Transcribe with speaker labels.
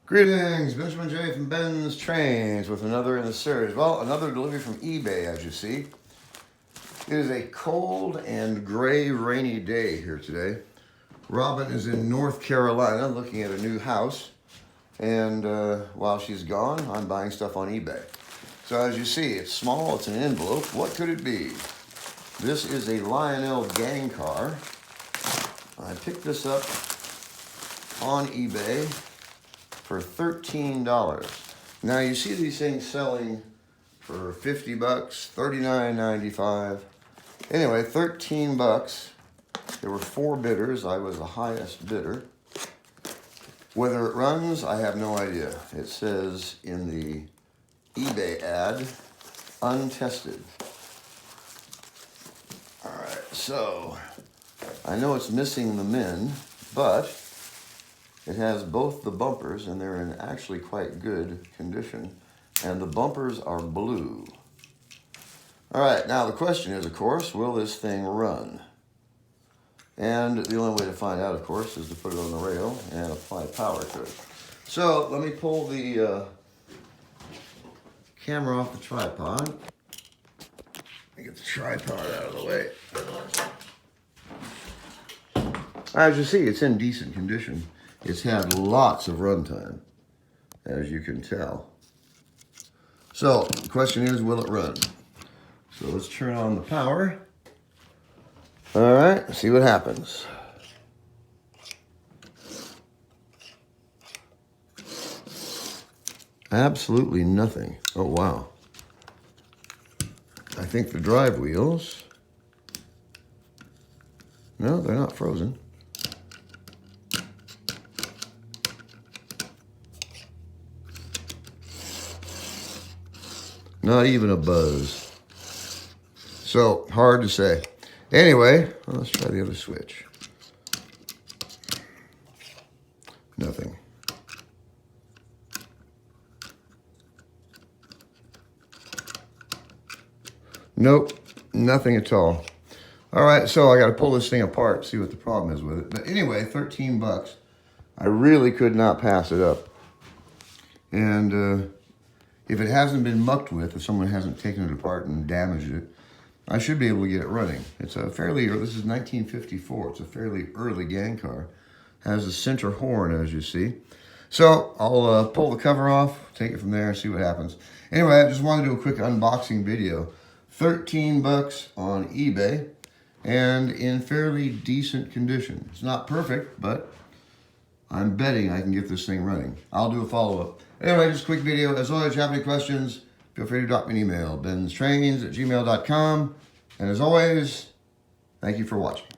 Speaker 1: Greetings, Benjamin J from BENZTRAINZ with another in the series. Well, another delivery from eBay, as you see. It is a cold and gray, rainy day here today. Robin is in North Carolina looking at a new house. And while she's gone, I'm buying stuff on eBay. So as you see, it's small, it's an envelope. What could it be? This is a Lionel gang car. I picked this up on eBay for $13. Now you see these things selling for 50 bucks, $39.95. Anyway, 13 bucks. There were 4 bidders. I was the highest bidder. Whether it runs, I have no idea. It says in the eBay ad, untested. All right, so I know it's missing the men, but it has both the bumpers, and they're in actually quite good condition. And the bumpers are blue. All right, now the question is, of course, will this thing run? And the only way to find out, of course, is to put it on the rail and apply power to it. So let me pull the camera off the tripod. Let me get the tripod out of the way. As you see, it's in decent condition. It's had lots of runtime, as you can tell. So the question is, will it run? So let's turn on the power. All right, see what happens. Absolutely nothing. Oh, wow. I think the drive wheels, no, they're not frozen. Not even a buzz. So, hard to say. Anyway, let's try the other switch. Nothing. Nope, nothing at all. All right, so I got to pull this thing apart, see what the problem is with it. But anyway, 13 bucks. I really could not pass it up. And if it hasn't been mucked with, if someone hasn't taken it apart and damaged it, I should be able to get it running. It's a fairly, this is 1954. It's a fairly early gang car. Has a center horn, as you see. So I'll pull the cover off, take it from there, see what happens. Anyway, I just wanted to do a quick unboxing video. 13 bucks on eBay and in fairly decent condition. It's not perfect, but I'm betting I can get this thing running. I'll do a follow-up. Anyway, just a quick video. As always, if you have any questions, feel free to drop me an email, BENZTRAINZ@gmail.com. And as always, thank you for watching.